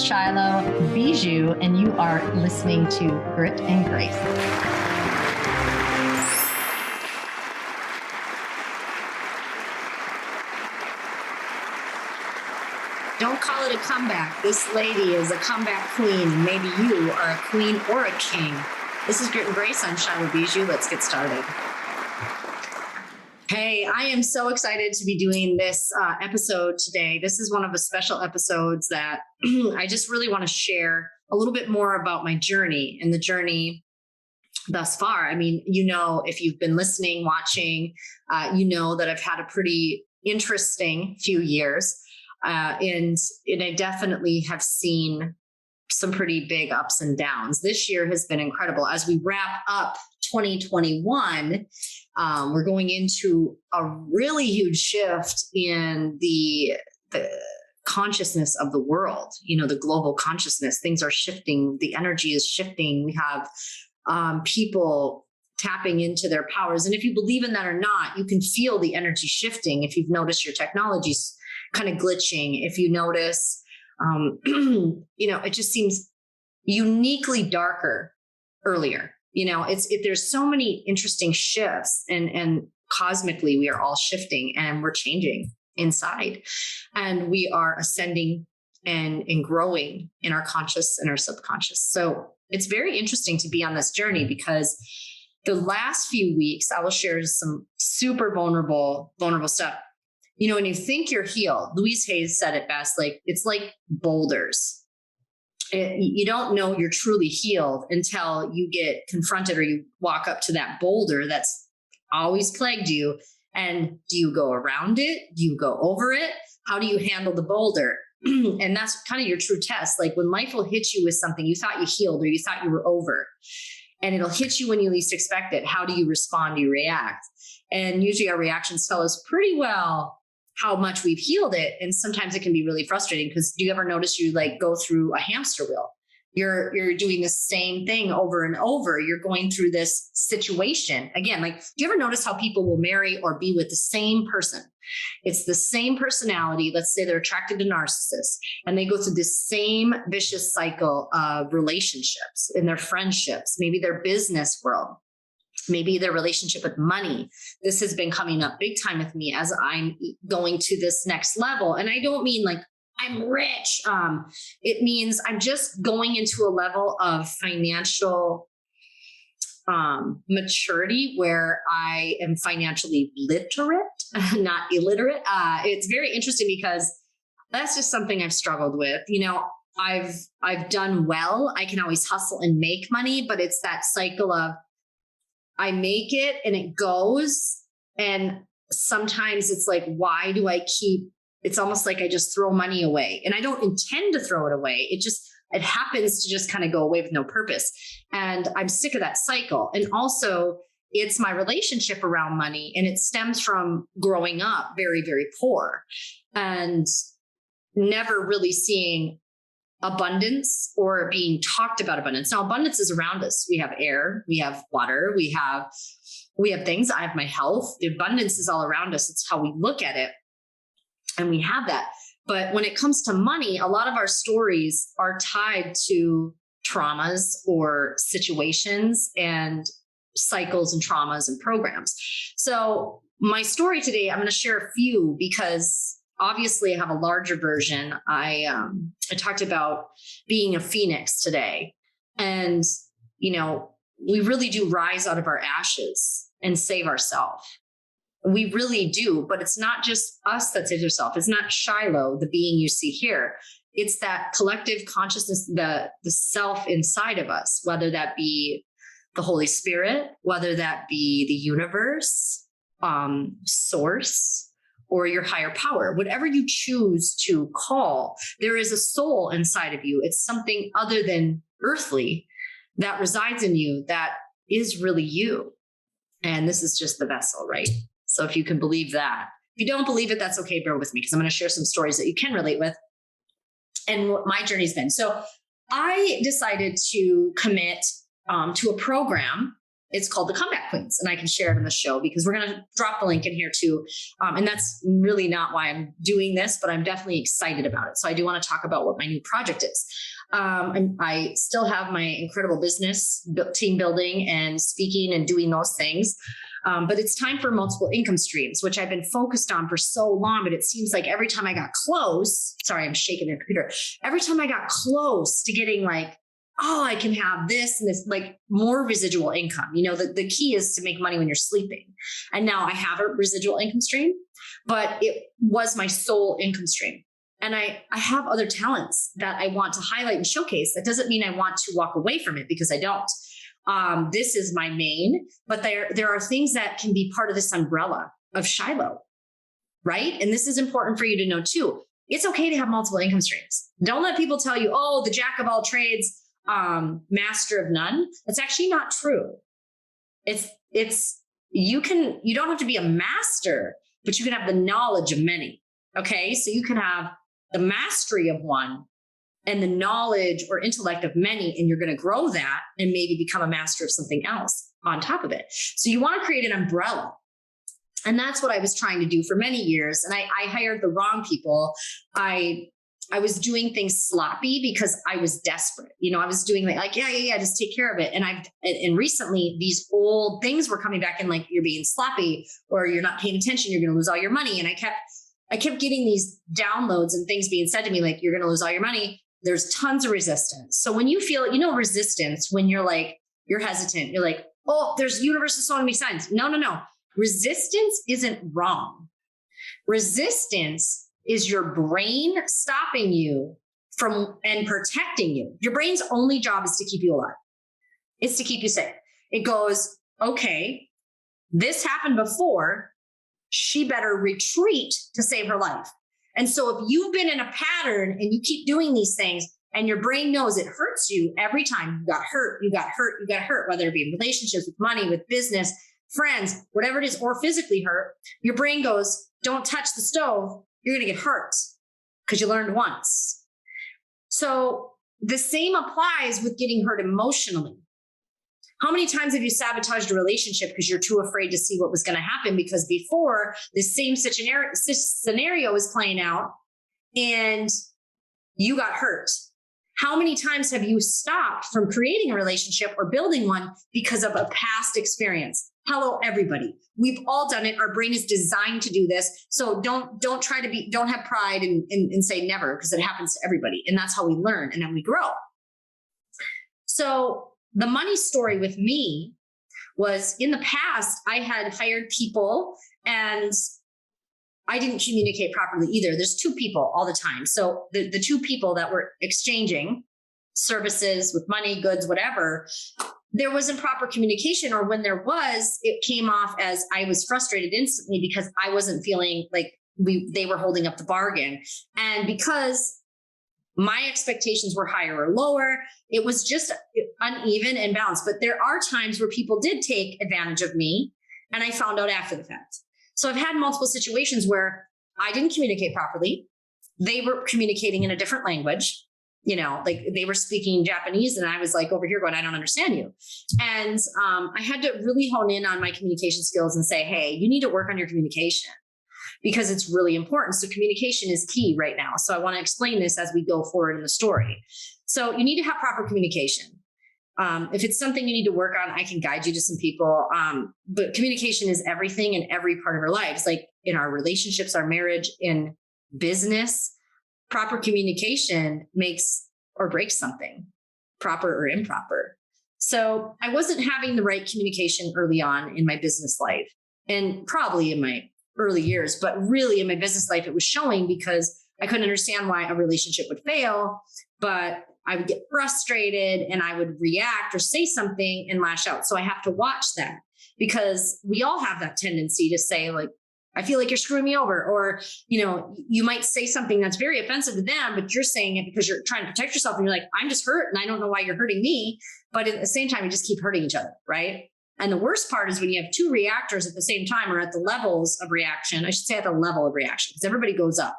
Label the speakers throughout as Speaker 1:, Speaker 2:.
Speaker 1: is Shylo Bijold, and you are listening to Grit and Grace.
Speaker 2: Don't call it a comeback. This lady is a comeback queen. Maybe you are a queen or a king. This is Grit and Grace. I'm Shylo Bijold. Let's get started. Hey, I am so excited to be doing this episode today. This is one of the special episodes that I just really want to share a little bit more about my journey and the journey thus far. I mean, if you've been listening, watching, you know that I've had a pretty interesting few years. And I definitely have seen some pretty big ups and downs. This year has been incredible. As we wrap up 2021, we're going into a really huge shift in the consciousness of the world, the global consciousness. Things are shifting. The energy is shifting. We have people tapping into their powers. And if you believe in that or not, you can feel the energy shifting. If you've noticed your technology's kind of glitching, if you notice, it just seems uniquely darker earlier. There's so many interesting shifts and cosmically we are all shifting and we're changing inside and we are ascending and growing in our conscious and our subconscious. So it's very interesting to be on this journey because the last few weeks, I will share some super vulnerable stuff. When you think you're healed, Louise Hay said it best, it's like boulders. You don't know you're truly healed until you get confronted or you walk up to that boulder that's always plagued you. And do you go around it? Do you go over it? How do you handle the boulder? And that's kind of your true test. Like when life will hit you with something you thought you healed or you thought you were over, and it'll hit you when you least expect it. How do you respond? Do you react? And usually our reactions tell us pretty well how much we've healed it. And sometimes it can be really frustrating because do you ever notice you go through a hamster wheel? You're doing the same thing over and over. You're going through this situation. Again, do you ever notice how people will marry or be with the same person? It's the same personality. Let's say they're attracted to narcissists and they go through this same vicious cycle of relationships in their friendships, maybe their business world. Maybe their relationship with money. This has been coming up big time with me as I'm going to this next level. And I don't mean I'm rich. It means I'm just going into a level of financial maturity where I am financially literate, not illiterate. It's very interesting because that's just something I've struggled with. I've done well. I can always hustle and make money, but it's that cycle of I make it and it goes. And sometimes it's why do I it's almost like I just throw money away and I don't intend to throw it away. It happens to just kind of go away with no purpose. And I'm sick of that cycle. And also it's my relationship around money. And it stems from growing up very, very poor and never really seeing abundance or being talked about abundance. Now, abundance is around us. We have air, we have water, we have things. I have my health. The abundance is all around us. It's how we look at it. And we have that. But when it comes to money, a lot of our stories are tied to traumas or situations and cycles and traumas and programs. So my story today, I'm going to share a few because obviously I have a larger version. I talked about being a phoenix today. And, we really do rise out of our ashes and save ourselves. We really do, but it's not just us that saves ourselves. It's not Shylo, the being you see here. It's that collective consciousness, the self inside of us, whether that be the Holy Spirit, whether that be the universe, source, or your higher power, whatever you choose to call, there is a soul inside of you. It's something other than earthly that resides in you that is really you. And this is just the vessel, right? So if you can believe that, if you don't believe it, that's okay. Bear with me because I'm going to share some stories that you can relate with and what my journey's been. So I decided to commit to a program it's called the Comeback Queens, and I can share it in the show because we're going to drop the link in here too. And that's really not why I'm doing this, but I'm definitely excited about it. So I do want to talk about what my new project is. I still have my incredible business, team building and speaking and doing those things. But it's time for multiple income streams, which I've been focused on for so long. But it seems like every time I got close, sorry, I'm shaking the computer. Every time I got close to getting like, oh, I can have this and this, like more residual income. You know, the key is to make money when you're sleeping. And now I have a residual income stream, but it was my sole income stream. And I have other talents that I want to highlight and showcase. That doesn't mean I want to walk away from it, because I don't. This is my main, but there are things that can be part of this umbrella of Shylo, right? And this is important for you to know too. It's okay to have multiple income streams. Don't let people tell you, oh, the jack of all trades, master of none. That's actually not true. You don't have to be a master, but you can have the knowledge of many. Okay. So you can have the mastery of one and the knowledge or intellect of many, and you're going to grow that and maybe become a master of something else on top of it. So you want to create an umbrella. And that's what I was trying to do for many years. And I hired the wrong people. I was doing things sloppy because I was desperate. You know, I was doing like, yeah, just take care of it. And recently these old things were coming back and like, you're being sloppy or you're not paying attention. You're going to lose all your money. And I kept getting these downloads and things being said to me, like, you're going to lose all your money. There's tons of resistance. So when you feel, resistance, when you're like, you're hesitant, you're like, oh, there's universe is showing me signs. No. Resistance isn't wrong. Resistance is your brain stopping you from and protecting you. Your brain's only job is to keep you alive. It's to keep you safe. It goes, okay, this happened before. She better retreat to save her life. And so if you've been in a pattern and you keep doing these things and your brain knows it hurts you every time, you got hurt, whether it be in relationships, with money, with business, friends, whatever it is, or physically hurt, your brain goes, don't touch the stove. You're going to get hurt because you learned once. So the same applies with getting hurt emotionally. How many times have you sabotaged a relationship because you're too afraid to see what was going to happen? Because before, the same scenario was playing out and you got hurt. How many times have you stopped from creating a relationship or building one because of a past experience? Hello, everybody. We've all done it. Our brain is designed to do this. So don't have pride and say never, because it happens to everybody. And that's how we learn and then we grow. So the money story with me was, in the past, I had hired people and I didn't communicate properly either. There's two people all the time. So the two people that were exchanging services with money, goods, whatever, there wasn't proper communication, or when there was, it came off as I was frustrated instantly because I wasn't feeling like they were holding up the bargain. And because my expectations were higher or lower, it was just uneven and balanced. But there are times where people did take advantage of me, and I found out after the fact. So I've had multiple situations where I didn't communicate properly. They were communicating in a different language. Like they were speaking Japanese and I was like over here going, I don't understand you. And I had to really hone in on my communication skills and say, hey, you need to work on your communication because it's really important. So communication is key right now. So I want to explain this as we go forward in the story. So you need to have proper communication. If it's something you need to work on, I can guide you to some people. But communication is everything in every part of our lives, like in our relationships, our marriage, in business. Proper communication makes or breaks something, proper or improper. So I wasn't having the right communication early on in my business life, and probably in my early years, but really in my business life, it was showing because I couldn't understand why a relationship would fail, but I would get frustrated and I would react or say something and lash out. So I have to watch that, because we all have that tendency to say, like, I feel like you're screwing me over, or, you might say something that's very offensive to them, but you're saying it because you're trying to protect yourself. And you're like, I'm just hurt and I don't know why you're hurting me. But at the same time, you just keep hurting each other. Right. And the worst part is when you have two reactors at the same time, or at the levels of reaction. I should say at the level of reaction, because everybody goes up,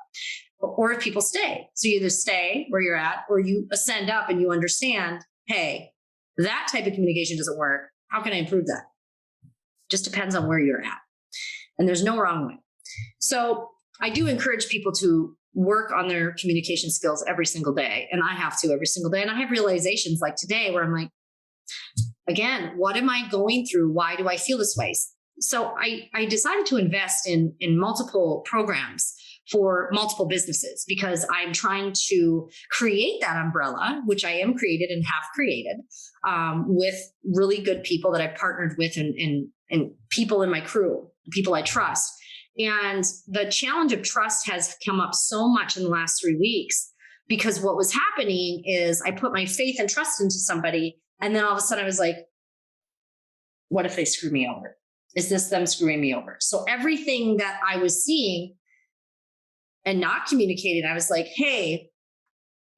Speaker 2: or if people stay. So you either stay where you're at, or you ascend up and you understand, hey, that type of communication doesn't work. How can I improve that? Just depends on where you're at. And there's no wrong way. So I do encourage people to work on their communication skills every single day. And I have to every single day. And I have realizations like today where I'm like, again, what am I going through? Why do I feel this way? So I decided to invest in multiple programs for multiple businesses because I'm trying to create that umbrella, which I am created and have created with really good people that I've partnered with and people in my crew, people I trust. And the challenge of trust has come up so much in the last 3 weeks because what was happening is I put my faith and trust into somebody. And then all of a sudden I was like, what if they screw me over? Is this them screwing me over? So everything that I was seeing and not communicating, I was like, hey,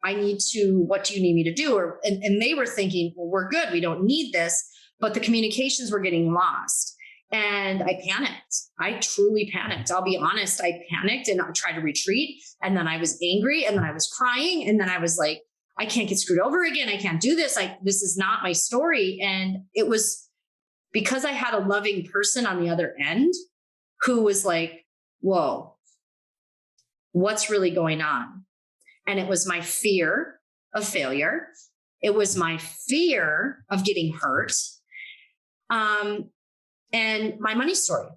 Speaker 2: what do you need me to do? And they were thinking, well, we're good. We don't need this. But the communications were getting lost. And I panicked. I truly panicked. I'll be honest. I panicked and I tried to retreat. And then I was angry and then I was crying. And then I was like, I can't get screwed over again. I can't do this. This is not my story. And it was because I had a loving person on the other end who was like, whoa, what's really going on? And it was my fear of failure. It was my fear of getting hurt. And my money story.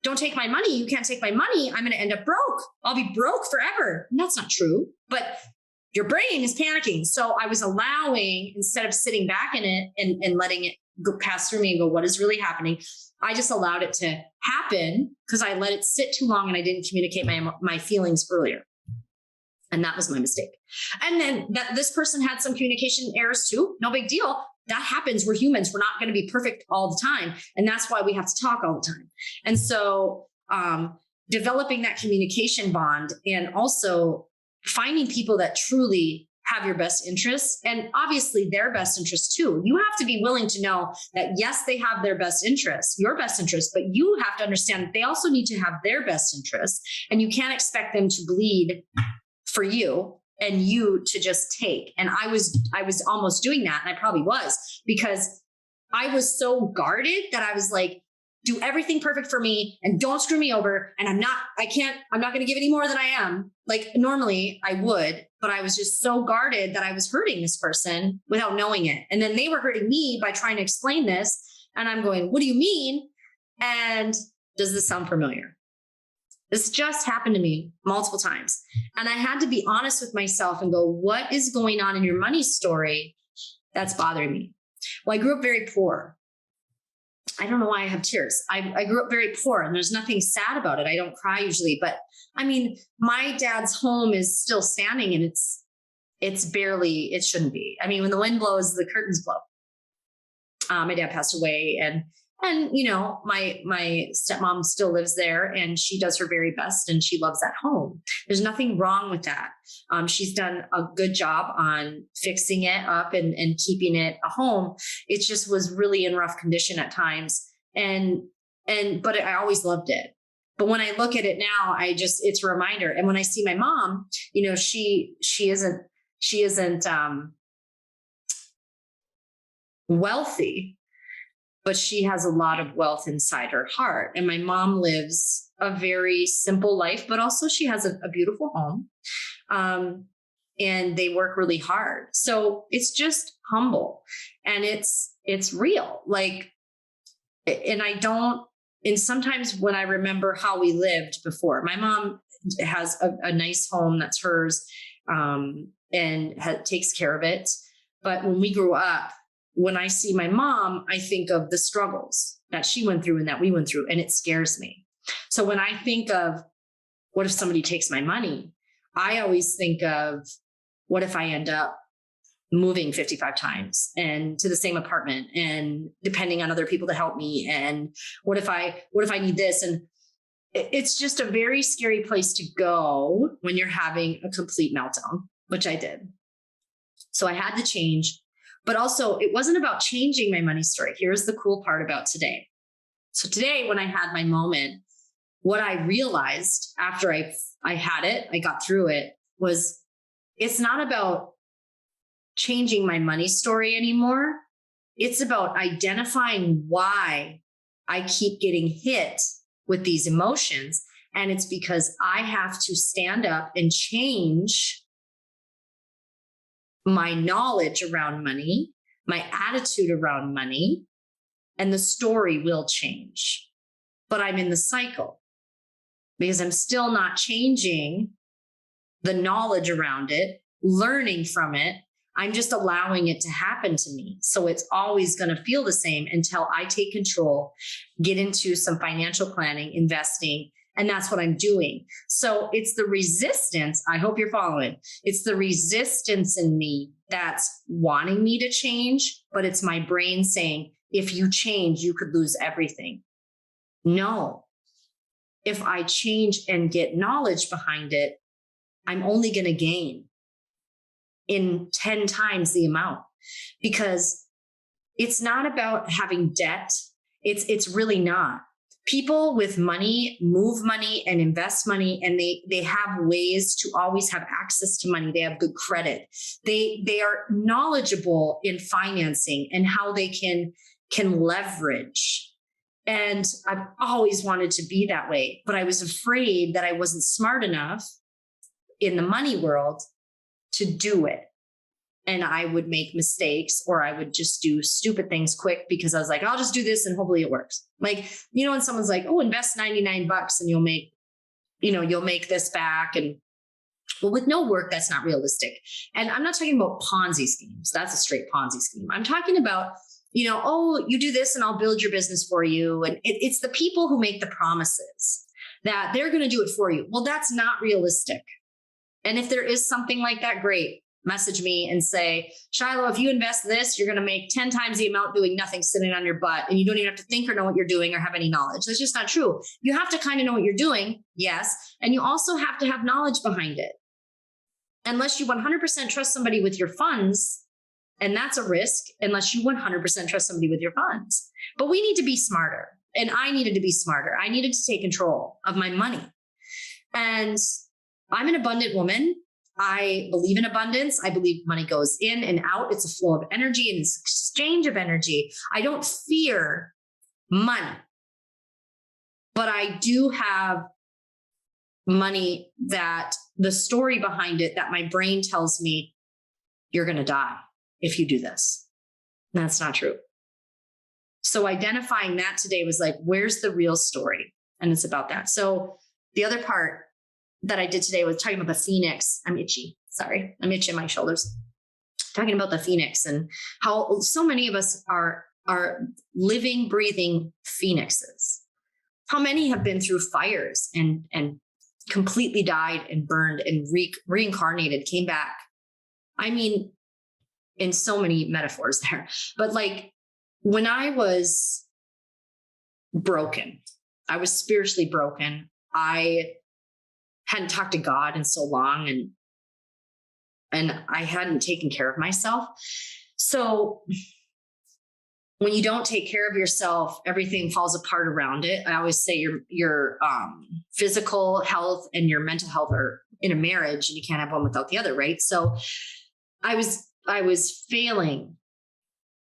Speaker 2: Don't take my money. You can't take my money. I'm going to end up broke. I'll be broke forever. And that's not true, but your brain is panicking. So I was allowing, instead of sitting back in it and letting it pass through me and go, what is really happening? I just allowed it to happen because I let it sit too long and I didn't communicate my feelings earlier. And that was my mistake. And then this person had some communication errors too. No big deal. That happens. We're humans. We're not going to be perfect all the time. And that's why we have to talk all the time. And so developing that communication bond and also finding people that truly have your best interests and obviously their best interests too. You have to be willing to know that, yes, they have their best interests, your best interests, but you have to understand that they also need to have their best interests. And you can't expect them to bleed for you and you to just take. And I was almost doing that. And I probably was because I was so guarded that I was like, do everything perfect for me and don't screw me over. And I'm not going to give any more than I am. Like normally I would, but I was just so guarded that I was hurting this person without knowing it. And then they were hurting me by trying to explain this. And I'm going, what do you mean? And does this sound familiar? This just happened to me multiple times. And I had to be honest with myself and go, what is going on in your money story that's bothering me? Well, I grew up very poor. I don't know why I have tears. I grew up very poor and there's nothing sad about it. I don't cry usually, but I mean, my dad's home is still standing and it's barely, it shouldn't be. I mean, when the wind blows, the curtains blow. My dad passed away and you know, my stepmom still lives there and she does her very best and she loves that home. There's nothing wrong with that. She's done a good job on fixing it up and keeping it a home. It just was really in rough condition at times. But I always loved it. But when I look at it now, it's a reminder. And when I see my mom, you know, she isn't wealthy, but she has a lot of wealth inside her heart. And my mom lives a very simple life, but also she has a beautiful home. And they work really hard. So it's just humble and it's real. Like, and sometimes when I remember how we lived before, my mom has a nice home that's hers, and takes care of it. But when we grew up, when I see my mom, I think of the struggles that she went through and that we went through, and it scares me. So when I think of what if somebody takes my money, I always think of what if I end up moving 55 times and to the same apartment and depending on other people to help me. And what if I need this? And it's just a very scary place to go when you're having a complete meltdown, which I did. So I had to change. But also, it wasn't about changing my money story. Here's the cool part about today. So today, when I had my moment, what I realized after I had it, I got through it, was it's not about changing my money story anymore. It's about identifying why I keep getting hit with these emotions. And it's because I have to stand up and change my knowledge around money, my attitude around money, and the story will change. But I'm in the cycle because I'm still not changing the knowledge around it, learning from it. I'm just allowing it to happen to me. So it's always going to feel the same until I take control, get into some financial planning, investing, and that's what I'm doing. So it's the resistance. I hope you're following. It's the resistance in me that's wanting me to change, but it's my brain saying, if you change, you could lose everything. No. If I change and get knowledge behind it, I'm only going to gain in 10 times the amount, because it's not about having debt. It's really not. People with money move money and invest money, and they have ways to always have access to money. They have good credit. They are knowledgeable in financing and how they can leverage. And I've always wanted to be that way, but I was afraid that I wasn't smart enough in the money world to do it. And I would make mistakes, or I would just do stupid things quick because I was like, I'll just do this and hopefully it works. Like, when someone's like, oh, invest $99 and you'll make this back. And well, with no work, that's not realistic. And I'm not talking about Ponzi schemes. That's a straight Ponzi scheme. I'm talking about, oh, you do this and I'll build your business for you. And it's the people who make the promises that they're going to do it for you. Well, that's not realistic. And if there is something like that, great. Message me and say, Shylo, if you invest this, you're going to make 10 times the amount doing nothing, sitting on your butt. And you don't even have to think or know what you're doing or have any knowledge. That's just not true. You have to kind of know what you're doing. Yes. And you also have to have knowledge behind it. Unless you 100% trust somebody with your funds, and that's a risk, unless you 100% trust somebody with your funds. But we need to be smarter. And I needed to be smarter. I needed to take control of my money. And I'm an abundant woman. I believe in abundance. I believe money goes in and out. It's a flow of energy and it's exchange of energy. I don't fear money, but I do have money that the story behind it, that my brain tells me you're going to die if you do this. And that's not true. So identifying that today was like, where's the real story? And it's about that. So the other part that I did today was talking about the phoenix. I'm itchy. Sorry. I'm itching my shoulders. Talking about the phoenix and how so many of us are living, breathing phoenixes. How many have been through fires and completely died and burned and reincarnated, came back. I mean, in so many metaphors there, but like when I was broken, I was spiritually broken. I hadn't talked to God in so long, and I hadn't taken care of myself. So when you don't take care of yourself, everything falls apart around it. I always say your physical health and your mental health are in a marriage, and you can't have one without the other, right? So I was failing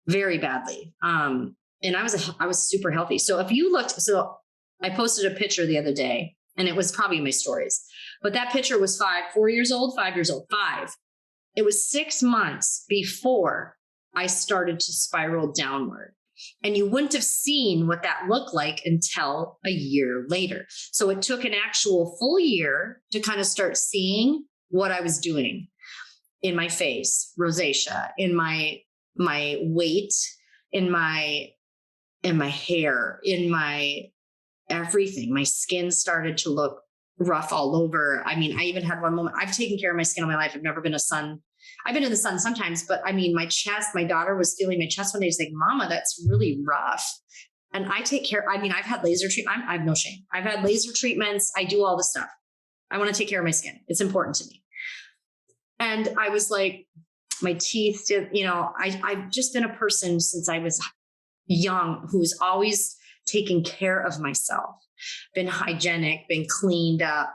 Speaker 2: very badly. And I was super healthy. So if you looked, so I posted a picture the other day, and it was probably in my stories, but that picture was 5 years old. It was 6 months before I started to spiral downward. And you wouldn't have seen what that looked like until a year later. So it took an actual full year to kind of start seeing what I was doing in my face, rosacea, in my weight, in my hair, in my everything. My skin started to look rough all over. I mean, I even had one moment, I've taken care of my skin all my life. I've never been I've been in the sun sometimes, but I mean, my chest, my daughter was feeling my chest one day. She's like, Mama, that's really rough. And I take care. I mean, I've had laser treatment. I have no shame. I've had laser treatments. I do all the stuff. I want to take care of my skin. It's important to me. And I was like, my teeth, I've just been a person since I was young who's always taken care of myself, been hygienic, been cleaned up,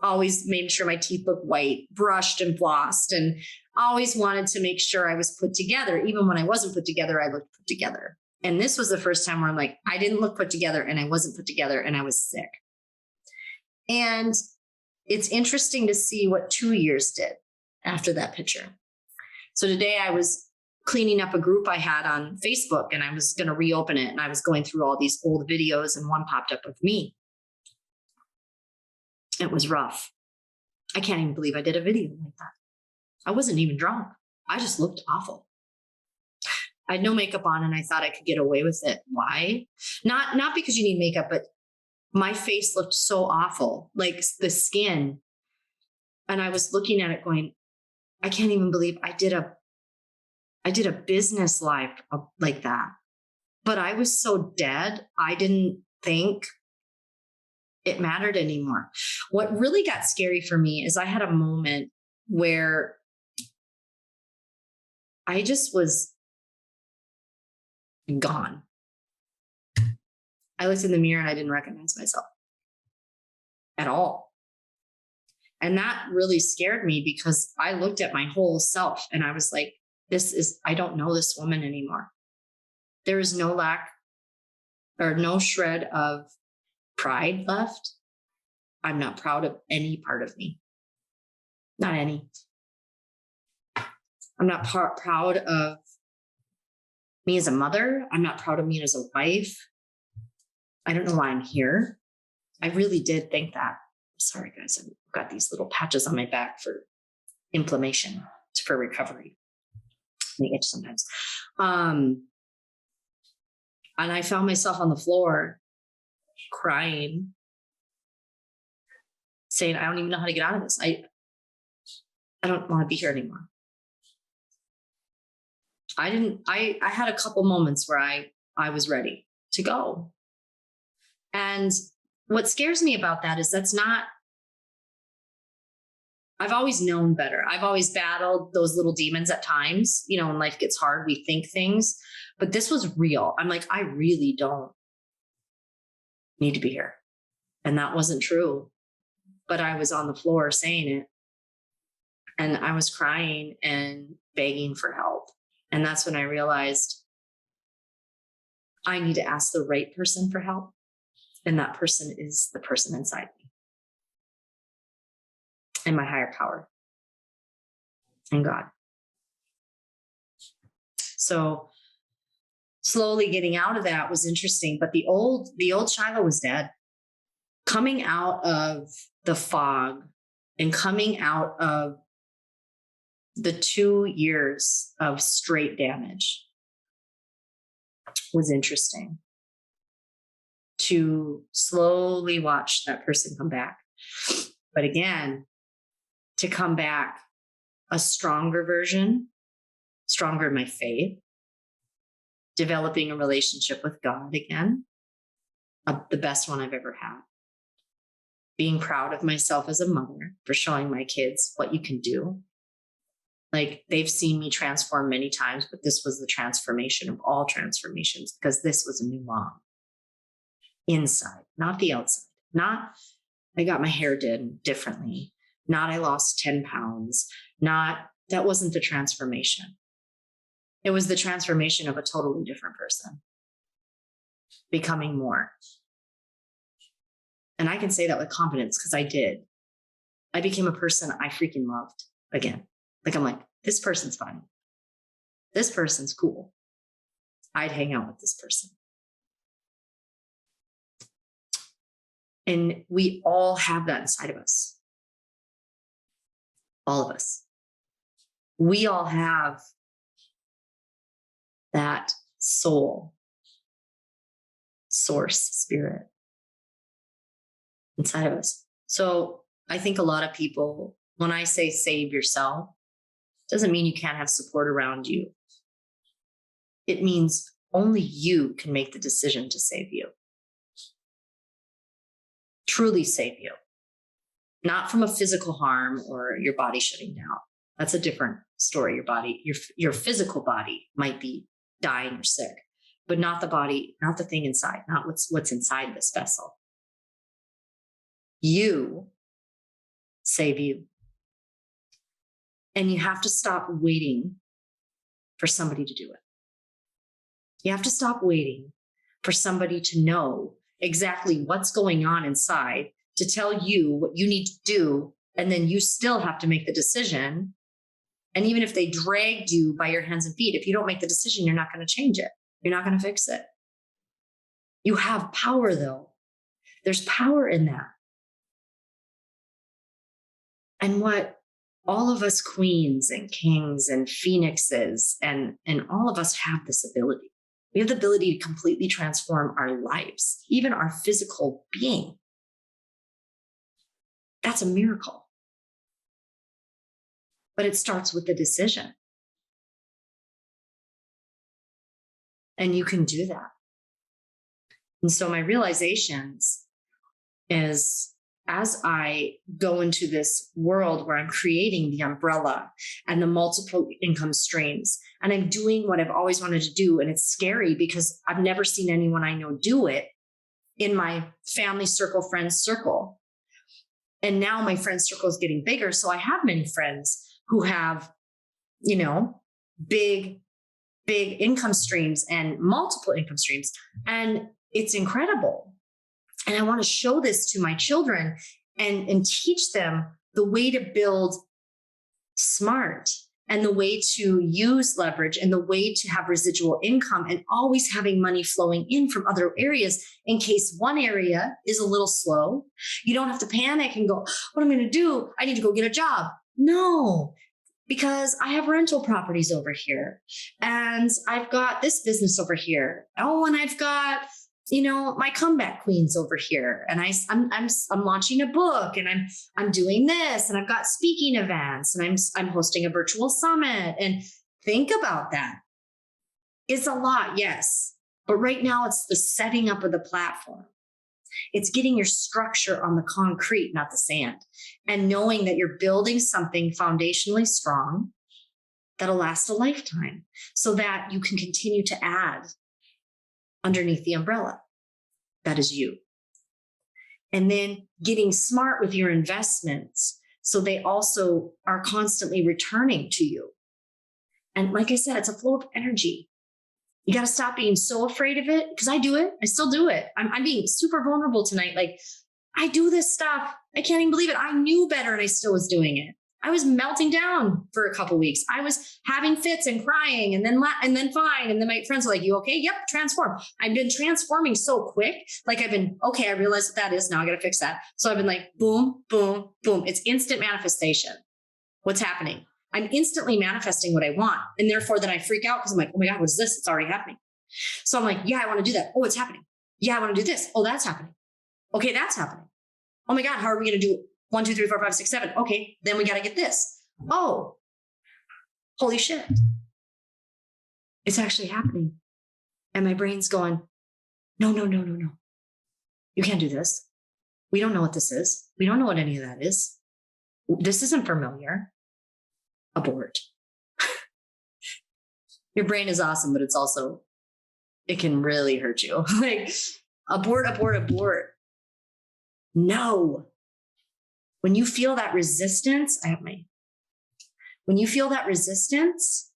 Speaker 2: always made sure my teeth looked white, brushed and flossed, and always wanted to make sure I was put together. Even when I wasn't put together, I looked put together. And this was the first time where I'm like, I didn't look put together and I wasn't put together and I was sick. And it's interesting to see what 2 years did after that picture. So today I was cleaning up a group I had on Facebook and I was going to reopen it. And I was going through all these old videos and one popped up of me. It was rough. I can't even believe I did a video like that. I wasn't even drunk. I just looked awful. I had no makeup on and I thought I could get away with it. Why? Not because you need makeup, but my face looked so awful, like the skin. And I was looking at it going, I can't even believe I did a business live like that. But I was so dead, I didn't think it mattered anymore. What really got scary for me is I had a moment where I just was gone. I looked in the mirror and I didn't recognize myself at all. And that really scared me because I looked at my whole self and I was like, I don't know this woman anymore. There is no lack or no shred of pride left. I'm not proud of any part of me. Not any. I'm not proud of me as a mother. I'm not proud of me as a wife. I don't know why I'm here. I really did think that. Sorry, guys. I've got these little patches on my back for inflammation, for recovery. They itch sometimes. And I found myself on the floor crying, saying, I don't even know how to get out of this. I don't want to be here anymore. I had a couple moments where I was ready to go. And what scares me about that is I've always known better. I've always battled those little demons at times, when life gets hard, we think things, but this was real. I'm like, I really don't need to be here. And that wasn't true, but I was on the floor saying it and I was crying and begging for help. And that's when I realized I need to ask the right person for help. And that person is the person inside me and my higher power and God. So slowly getting out of that was interesting, but the old Shylo was dead. Coming out of the fog and coming out of the 2 years of straight damage was interesting. To slowly watch that person come back. But again, to come back a stronger version, stronger in my faith, developing a relationship with God again, the best one I've ever had. Being proud of myself as a mother for showing my kids what you can do. Like, they've seen me transform many times, but this was the transformation of all transformations because this was a new mom. Inside, not the outside. Not I got my hair did differently. Not I lost 10 pounds. That wasn't the transformation. It was the transformation of a totally different person. Becoming more. And I can say that with confidence because I did. I became a person I freaking loved again. Like, I'm like, this person's fun. This person's cool. I'd hang out with this person. And we all have that inside of us. All of us. We all have that soul, source, spirit inside of us. So I think a lot of people, when I say save yourself, doesn't mean you can't have support around you. It means only you can make the decision to save you. Truly save you. Not from a physical harm or your body shutting down. That's a different story. Your body, your physical body might be dying or sick, but not the body, not the thing inside, not what's inside this vessel. You save you. And you have to stop waiting for somebody to do it. You have to stop waiting for somebody to know exactly what's going on inside to tell you what you need to do. And then you still have to make the decision. And even if they dragged you by your hands and feet, if you don't make the decision, you're not going to change it. You're not going to fix it. You have power, though. There's power in that. And what all of us queens and kings and phoenixes and all of us have this ability. We have the ability to completely transform our lives, even our physical being. That's a miracle. But it starts with the decision. And you can do that. And so my realizations is, as I go into this world where I'm creating the umbrella and the multiple income streams, and I'm doing what I've always wanted to do, and it's scary because I've never seen anyone I know do it in my family circle, friends circle. And now my friend circle is getting bigger. So I have many friends who have, big income streams and multiple income streams. And it's incredible. And I want to show this to my children and teach them the way to build smart and the way to use leverage and the way to have residual income and always having money flowing in from other areas in case one area is a little slow. You don't have to panic and go, what am I going to do? I need to go get a job. No, because I have rental properties over here and I've got this business over here. Oh, and I've got my comeback queens over here, and I'm launching a book, and I'm doing this, and I've got speaking events, and I'm hosting a virtual summit. And think about that. It's a lot, yes, but right now it's the setting up of the platform. It's getting your structure on the concrete, not the sand, and knowing that you're building something foundationally strong that'll last a lifetime, so that you can continue to add underneath the umbrella. That is you. And then getting smart with your investments so they also are constantly returning to you. And like I said, it's a flow of energy. You got to stop being so afraid of it, because I do it. I still do it. I'm being super vulnerable tonight. Like, I do this stuff. I can't even believe it. I knew better and I still was doing it. I was melting down for a couple of weeks. I was having fits and crying and then fine. And then my friends were like, you okay? Yep, transform. I've been transforming so quick. Like I realized what that is. Now I got to fix that. So I've been like, boom, boom, boom. It's instant manifestation. What's happening? I'm instantly manifesting what I want. And therefore then I freak out because I'm like, oh my God, what is this? It's already happening. So I'm like, yeah, I want to do that. Oh, it's happening. Yeah, I want to do this. Oh, that's happening. Okay, that's happening. Oh my God, how are we going to do it? 1, 2, 3, 4, 5, 6, 7. Okay, then we got to get this. Oh, holy shit. It's actually happening. And my brain's going, no. You can't do this. We don't know what this is. We don't know what any of that is. This isn't familiar. Abort. Your brain is awesome, but it can really hurt you. Like, abort. No. When you feel that resistance, when you feel that resistance,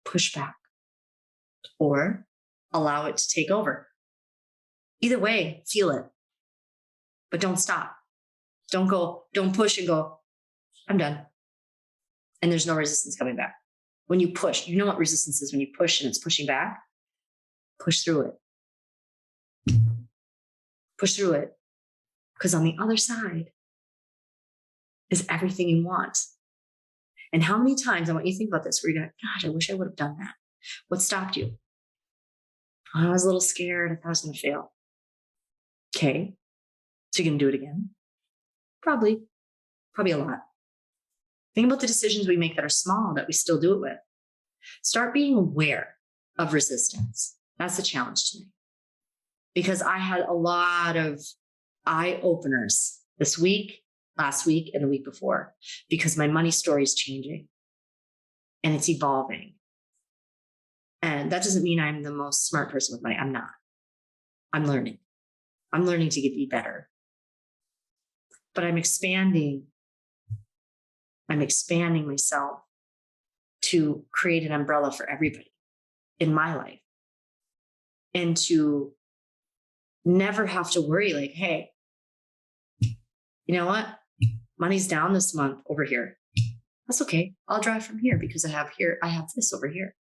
Speaker 2: push back or allow it to take over. Either way, feel it, but don't stop. Don't push and go, I'm done. And there's no resistance coming back. When you push, you know what resistance is when you push and it's pushing back. Push through it. Push through it. Because on the other side is everything you want. And how many times, I want you to think about this, where you're going, gosh, I wish I would have done that. What stopped you? Oh, I was a little scared. I thought I was going to fail. Okay. So you're going to do it again? Probably a lot. Think about the decisions we make that are small that we still do it with. Start being aware of resistance. That's the challenge to me. Because I had a lot of eye openers this week, last week, and the week before, because my money story is changing and it's evolving. And that doesn't mean I'm the most smart person with money. I'm not. I'm learning. I'm learning to be better. but I'm expanding myself to create an umbrella for everybody in my life, and to never have to worry like, hey, you know what? Money's down this month over here. That's okay. I'll drive from here because I have this over here.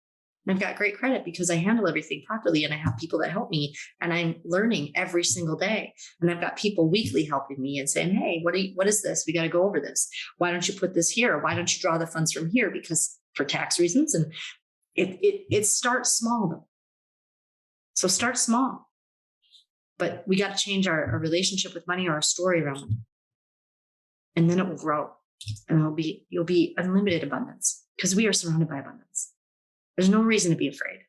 Speaker 2: And I've got great credit because I handle everything properly, and I have people that help me, and I'm learning every single day. And I've got people weekly helping me and saying, hey, what is this? We got to go over this. Why don't you put this here? Why don't you draw the funds from here? Because for tax reasons. And it starts small though. So start small, but we got to change our relationship with money or our story around money. And then it will grow, and you'll be unlimited abundance, because we are surrounded by abundance. There's no reason to be afraid.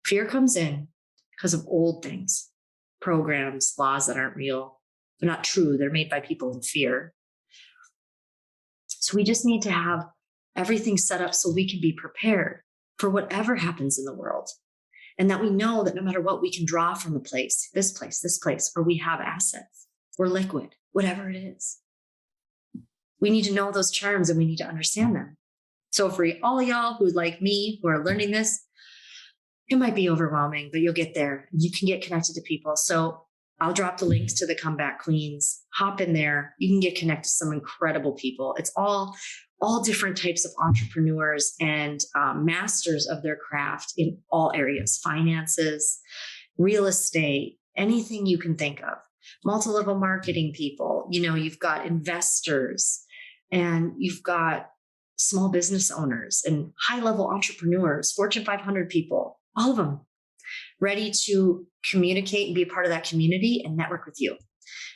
Speaker 2: Fear comes in because of old things, programs, laws that aren't real. They're not true. They're made by people in fear. So we just need to have everything set up so we can be prepared for whatever happens in the world. And that we know that no matter what, we can draw from a place, this place, or we have assets, we're liquid, whatever it is. We need to know those terms, and we need to understand them. So for all y'all who, like me, who are learning this, it might be overwhelming, but you'll get there. You can get connected to people. So I'll drop the links to the Comeback Queens. Hop in there. You can get connected to some incredible people. It's all different types of entrepreneurs and masters of their craft in all areas: finances, real estate, anything you can think of. Multi-level marketing people. You've got investors, and you've got small business owners and high-level entrepreneurs, Fortune 500 people, all of them ready to communicate and be a part of that community and network with you.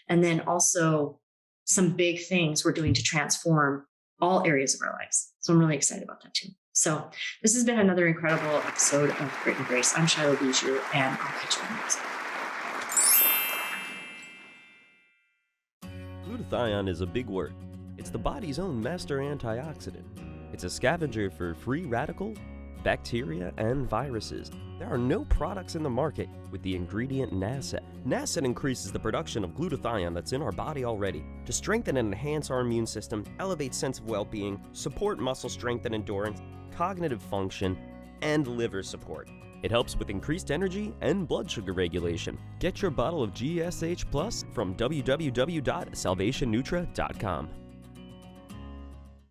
Speaker 2: And then also some big things we're doing to transform all areas of our lives. So I'm really excited about that too. So this has been another incredible episode of Grit and Grace. I'm Shylo Bijold, and I'll catch you on the next one.
Speaker 3: Glutathione is a big word. It's the body's own master antioxidant. It's a scavenger for free radical, bacteria, and viruses. There are no products in the market with the ingredient NASET. NASET increases the production of glutathione that's in our body already to strengthen and enhance our immune system, elevate sense of well-being, support muscle strength and endurance, cognitive function, and liver support. It helps with increased energy and blood sugar regulation. Get your bottle of GSH Plus from www.salvationnutra.com.